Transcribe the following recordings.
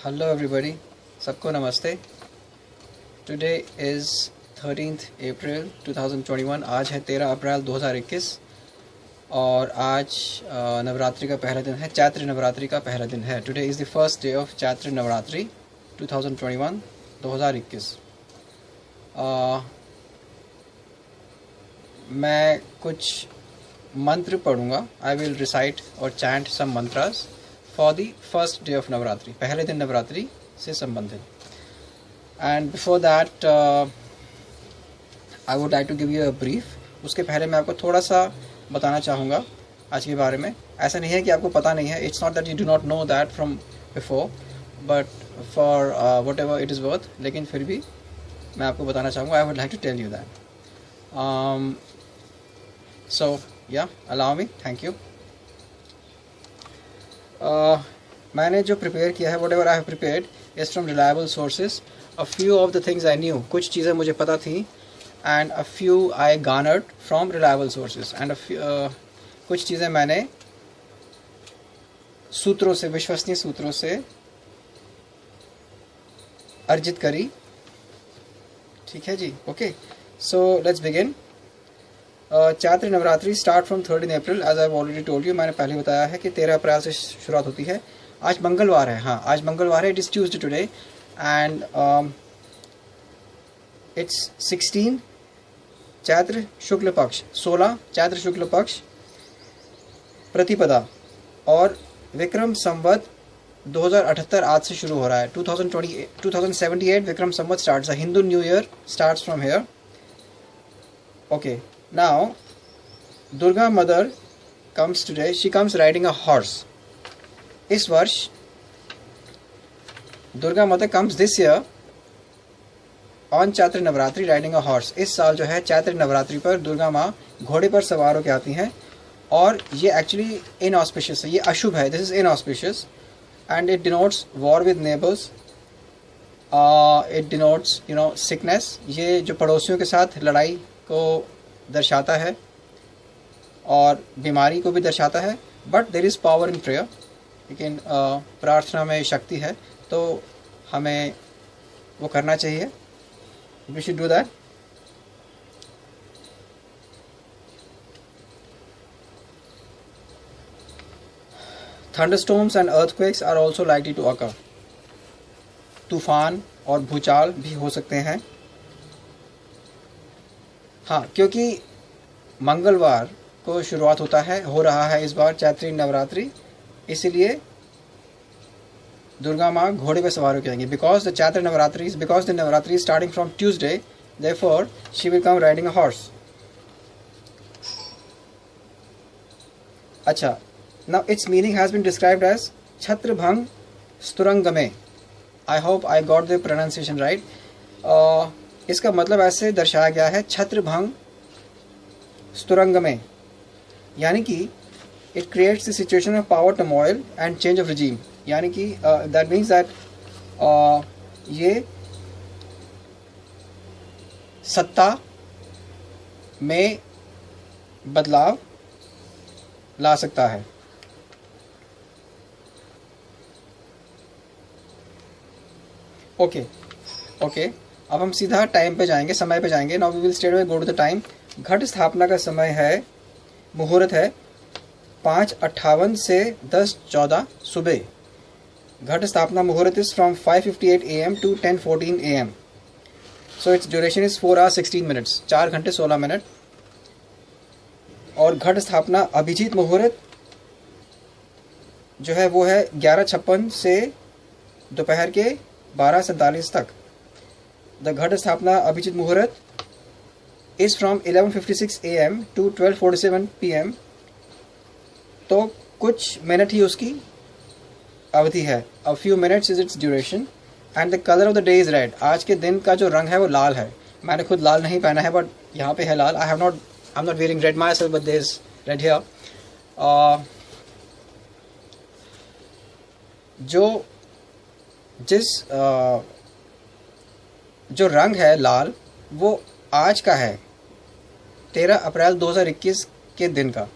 Hello everybody, सबको नमस्ते। Today is 13th अप्रैल 2021। आज है 13 अप्रैल 2021 और आज नवरात्रि का पहला दिन है। चैत्र नवरात्रि का पहला दिन है। Today is the first day of Chaitra Navratri 2021। मैं कुछ मंत्र पढ़ूंगा। आई विल रिसाइट और chant some mantras for the first day of Navratri, पहले दिन नवरात्रि से संबंधित। And before that I would like to give you a brief. उसके पहले मैं आपको थोड़ा सा बताना चाहूँगा आज के बारे में। ऐसा नहीं है कि आपको पता नहीं है, it's not that you do not know that from before, but for whatever it is worth, लेकिन फिर भी मैं आपको बताना चाहूँगा। I would like to tell you that. So या अलाउ मी, थैंक यू। मैंने जो प्रिपेयर किया है, whatever I have prepared is from reliable sources. A few of the things I knew, कुछ चीज़ें मुझे पता थी, and a few I garnered from reliable sources, and कुछ चीज़ें मैंने सूत्रों से, विश्वसनीय सूत्रों से अर्जित करी। ठीक है जी, okay. So let's begin. Chaitra Navratri start from 13 April, as I already told you. मैंने पहले बताया है कि 13 अप्रैल से शुरुआत होती है। आज मंगलवार है, हाँ आज मंगलवार है। It is Tuesday today and it's 16 Chaitra Shukla Paksha, 16 Chaitra Shukla पक्ष प्रतिपदा, और विक्रम संवत 2078 आज से शुरू हो रहा है। 2078 Vikram Samvat starts. Hindu new year starts from here. Okay, now Durga mother comes today. She comes riding a horse. इस वर्ष Durga mother comes this year on Chaitra Navratri riding a horse. इस साल जो है चैत्र नवरात्रि पर दुर्गा माँ घोड़े पर सवार होकर आती हैं, और ये एक्चुअली inauspicious है, ये अशुभ है। This is inauspicious and it denotes war with neighbors. It denotes sickness. ये जो पड़ोसियों के साथ लड़ाई को दर्शाता है और बीमारी को भी दर्शाता है। But there is power in prayer, लेकिन प्रार्थना में शक्ति है, तो हमें वो करना चाहिए। We should do that. Thunderstorms and earthquakes are also likely to occur. तूफान और भूचाल भी हो सकते हैं। हाँ, क्योंकि मंगलवार को शुरुआत हो रहा है इस बार चैत्री नवरात्रि, इसीलिए दुर्गा माँ घोड़े पर सवार होकर आएंगी। Because the Navratri starting from Tuesday, therefore she will come riding a horse. अच्छा, now its meaning has been described as छत्रभंग स्तुरंगमे। I hope I got the pronunciation right. इसका मतलब ऐसे दर्शाया गया है, छत्रभंग स्तुरंगमे, यानी कि it creates the situation of power turmoil and change of regime. यानी कि दैट मीन्स दैट ये सत्ता में बदलाव ला सकता है। ओके, अब हम सीधा टाइम पे जाएंगे, समय पे जाएंगे। Now we will straight away go to the time. घट स्थापना का समय है, मुहूर्त है 5:58 से 10:14 सुबह। घट स्थापना मुहूर्त is from 5:58 AM to 10:14 AM. So it's duration is 4 hours 16 minutes, 4 घंटे 16 मिनट। और घट स्थापना अभिजीत मुहूर्त जो है वो है 11:56 से दोपहर के 12:47 तक। The घट स्थापना अभिजीत मुहूर्त is from 11:56 AM to 12:47 PM. तो कुछ मिनट ही उसकी अवधि है। A few minutes is its duration and the color of the day is red. आज के दिन का जो रंग है वो लाल है। मैंने खुद लाल नहीं पहना है, बट यहाँ पे है लाल। I'm not wearing red myself, but there is red here. जो रंग है लाल, वो आज का है, 13 अप्रैल 2021 के दिन का,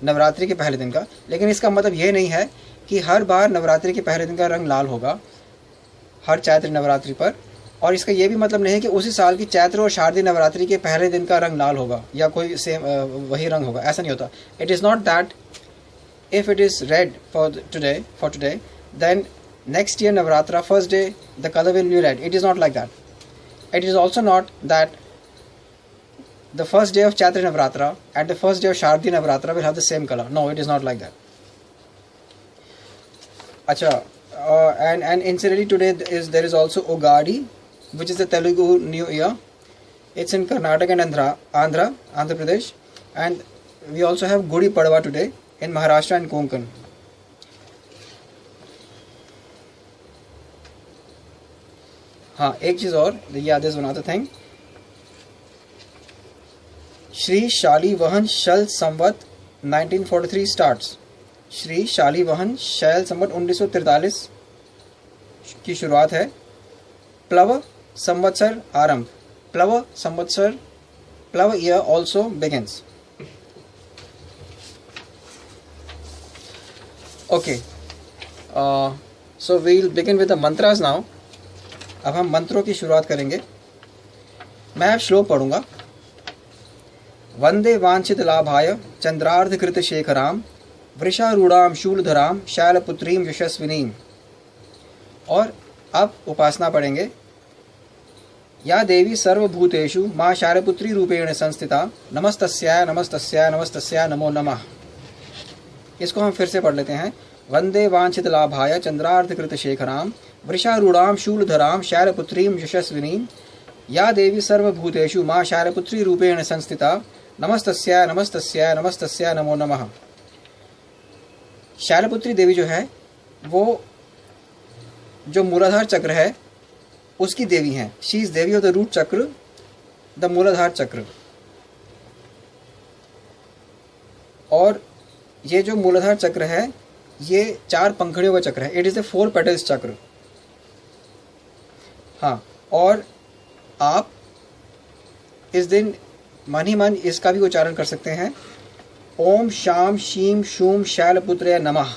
नवरात्रि के पहले दिन का। लेकिन इसका मतलब ये नहीं है कि हर बार नवरात्रि के पहले दिन का रंग लाल होगा। हर चैत्र नवरात्रि पर। और इसका ये भी मतलब नहीं है कि उसी साल की चैत्र और शारदीय नवरात्रि के पहले दिन का रंग लाल होगा या कोई सेम वही रंग होगा, ऐसा नहीं होता। It is not that if it is red for today then next year Navratra first day the colour will be red. It is not like that. It is also not that the first day of Chaitra Navratra and the first day of Shardi Navratra will have the same color. No, it is not like that. Acha, and incidentally today there is also Ugadi, which is the Telugu New Year. It's in Karnataka and Andhra Pradesh, and we also have Gudi Padwa today in Maharashtra and Konkan. हाँ, एक चीज़ और, yeah, there's one other thing. Shri Shalivahan Shail Samvat 1943 starts. Shri Shalivahan Shail Samvat 1943 की शुरुआत है। प्लव संवत्सर आरंभ, Plava Samvatsar, Plava year also begins. Okay, so we'll begin with the mantras now. अब हम मंत्रों की शुरुआत करेंगे। मैं अब श्लोक पढ़ूंगा। वंदे वांछित लाभाय चंद्रार्धकृत शेखराम वृषारूढ़ाम शूलधराम शैलपुत्रीम यशस्विनीम। और अब उपासना पढ़ेंगे। या देवी सर्वभूतेषु मां शैलपुत्री रूपेण संस्थिता नमस्तस्याय नमस्तस्याय नमस्तस्याय नमो नमः। इसको हम फिर से पढ़ लेते हैं। वंदे वांछित लाभाय चंद्रार्धकृत शेखराम वृषारूढ़ाम शूलधराम शैलपुत्रीम यशस्विनीम। या देवी सर्वभूतेषु मां शैलपुत्री रूपेण संस्थिता नमस्तस्याय नमस्तस्याय नमस्तस्याय नमो नमः। शैलपुत्री देवी जो है वो जो मूलाधार चक्र है उसकी देवी हैं। She is devi of the root chakra, the Muladhara chakra. और ये जो मूलाधार चक्र है ये 4 पंखड़ियों का चक्र है। इट इज द 4 पेटल्स चक्र। हाँ, और आप इस दिन मन ही मन इसका भी उच्चारण कर सकते हैं। ओम शाम शीम शूम शैलपुत्रय नमः।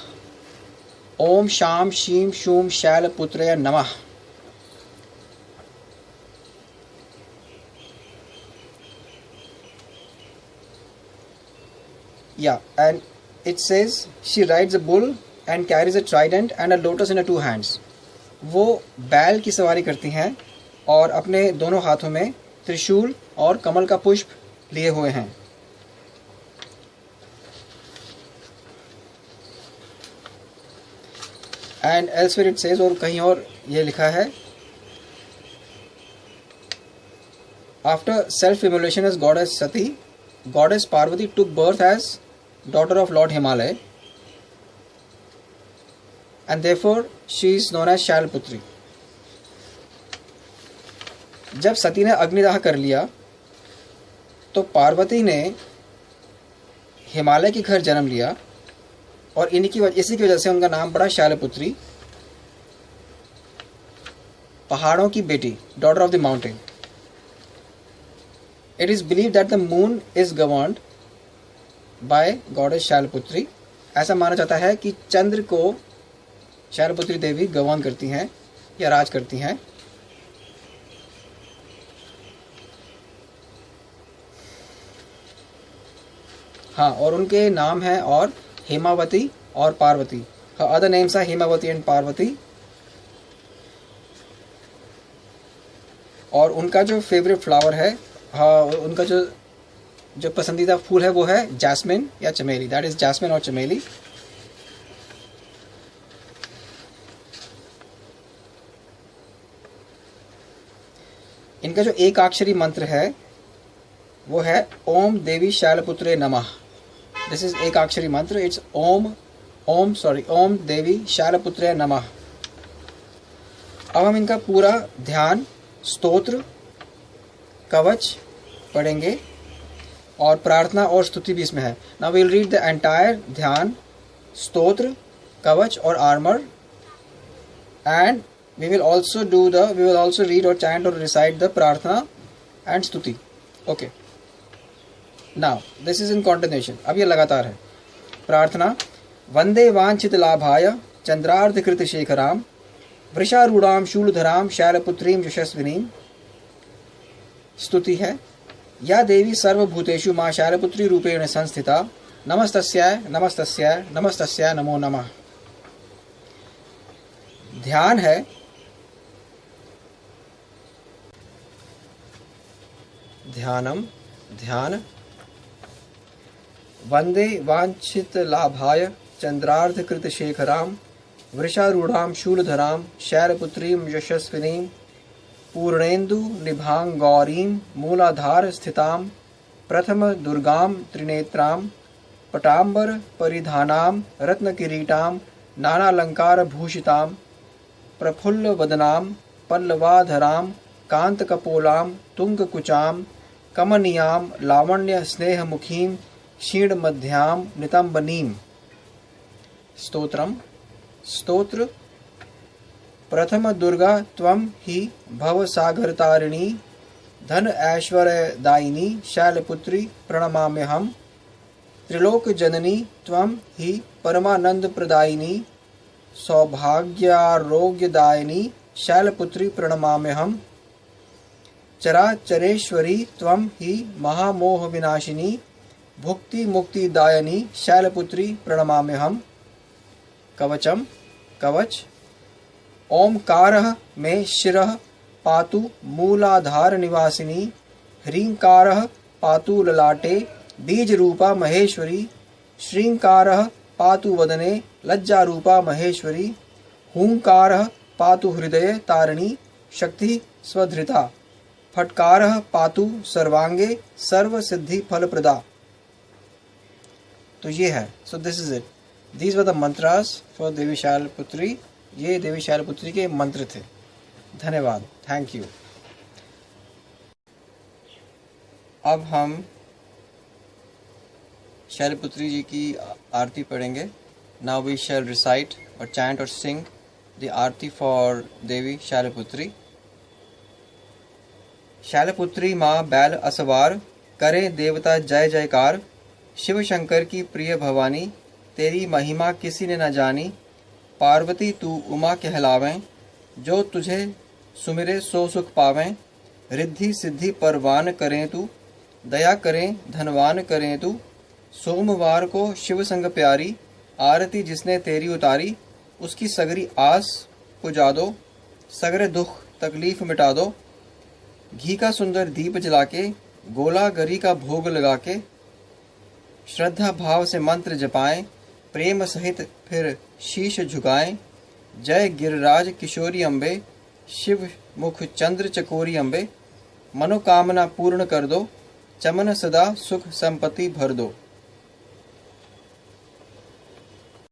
ओम शाम शीम शूम शैलपुत्रय नमः। Yeah, and it says she rides a bull and carries a trident and a lotus in her 2 hands. वो बैल की सवारी करती हैं और अपने दोनों हाथों में त्रिशूल और कमल का पुष्प लिए हुए हैं। एंड एल्सवेयर इट सेज, और कहीं और ये लिखा है, after self immolation as goddess Sati, goddess Parvati took birth as daughter of Lord Himalaya and therefore she is known as Shailputri. जब सती ने अग्निदाह कर लिया तो पार्वती ने हिमालय के घर जन्म लिया और इसी की वजह से उनका नाम पड़ा शैलपुत्री, पहाड़ों की बेटी, daughter of the mountain. It is believe that the moon is governed bye goddess Shailputri. ऐसा माना जाता है कि चंद्र को शैलपुत्री देवी गवर्न करती हैं या राज करती हैं। हाँ, और उनके नाम हैं और हेमावती और Parvati. Other names are Hemavati and Parvati. और उनका जो फेवरेट फ्लावर है, हाँ, उनका जो पसंदीदा फूल है वो है जैस्मिन या चमेली। दैट इज जैस्मिन और चमेली। इनका जो एक अक्षरी मंत्र है वो है ओम देवी शैलपुत्रे नमः। दिस इज एक अक्षरी मंत्र। इट्स ओम देवी शैलपुत्रे नमः। अब हम इनका पूरा ध्यान, स्तोत्र, कवच पढ़ेंगे और प्रार्थना और स्तुति भी इसमें है। Now we will read the entire dhyan, stotra, kavach और armour, and we will also read or chant or recite the prarthana and stuti. Okay, now this is in continuation. अब ये लगातार है। प्रार्थना। वंदे वांछित लाभाय चंद्रार्धकृत शेखराम वृषारूढ़ाम शूलधराम शैलपुत्रीम यशस्विनीम। स्तुति है। या देवी सर्वभूतेषु मां शैलपुत्री रूपेण संस्थिता। नमस्तस्याय नमस्तस्याय नमस्तस्याय नमो नमः। ध्यान है। ध्यानम ध्यान। वंदे वांछित लाभाय चंद्रार्धकृत शेखराम वृषारूढ़ाम शूलधराम शैलपुत्रीम यशस्विनीम पूर्णेन्दु निभांग गौरीम मूलाधार स्थिताम प्रथम दुर्गाम त्रिनेत्राम पटांबर परिधानाम रत्न किरीटाम नानालंकार भूषिताम प्रफुल्ल वदनाम पल्लवाधराम कांत कपोलाम तुंग कुचाम कमनीयाम लावण्य स्नेह मुखीम क्षीण मध्याम नितंबनीम। स्तोत्रम स्तोत्र। प्रथम दुर्गा त्वं हि भव सागर तारिणी धन ऐश्वर्यदायिनी शैलपुत्री प्रणमाम्यहम्। त्रिलोक जननी त्वं हि परमानंद प्रदायिनी सौभाग्यारोग्यदायिनी शैलपुत्री प्रणमाम्यहम्। चराचरेश्वरी त्वं हि महामोह विनाशिनी भुक्ति मुक्तिदायिनी शैलपुत्री प्रणमाम्यहम्। कवचम कवच। ओंकारः मे शिरः पातु मूलाधार निवासिनी ह्रींकारः पातु ललाटे बीज रूपा महेश्वरी श्रींकारः पातु वदने लज्जा रूपा महेश्वरी हूंकारः पातु हृदय तारिणी शक्ति स्वधृता फटकारः पातु सर्वांगे सर्व सिद्धि फलप्रदा। तो ये है। So this is it. These were the mantras for Devi Shailputri. ये देवी शैलपुत्री के मंत्र थे। धन्यवाद। Thank you. अब हम शैलपुत्री जी की आरती पढ़ेंगे। नाउ वी शैल रिसाइट और चैंट और sing the aarti for Devi Shailputri. Shailputri माँ बैल असवार करें देवता जय जयकार। शिव शंकर की प्रिय भवानी तेरी महिमा किसी ने न जानी। पार्वती तू उमा कहलावें जो तुझे सुमिरे सो सुख पावें। रिद्धि सिद्धि परवान करें तू दया करें धनवान करें तू। सोमवार को शिव संग प्यारी आरती जिसने तेरी उतारी। उसकी सगरी आस पुजा दो सगरे दुख तकलीफ मिटा दो। घी का सुंदर दीप जला के गोला गरी का भोग लगा के श्रद्धा भाव से मंत्र जपाएं प्रेम सहित फिर शीश झुकाएं। जय गिरिराज किशोरी अम्बे शिव मुख चंद्र चकोरी अम्बे। मनोकामना पूर्ण कर दो चमन सदा सुख संपत्ति भर दो।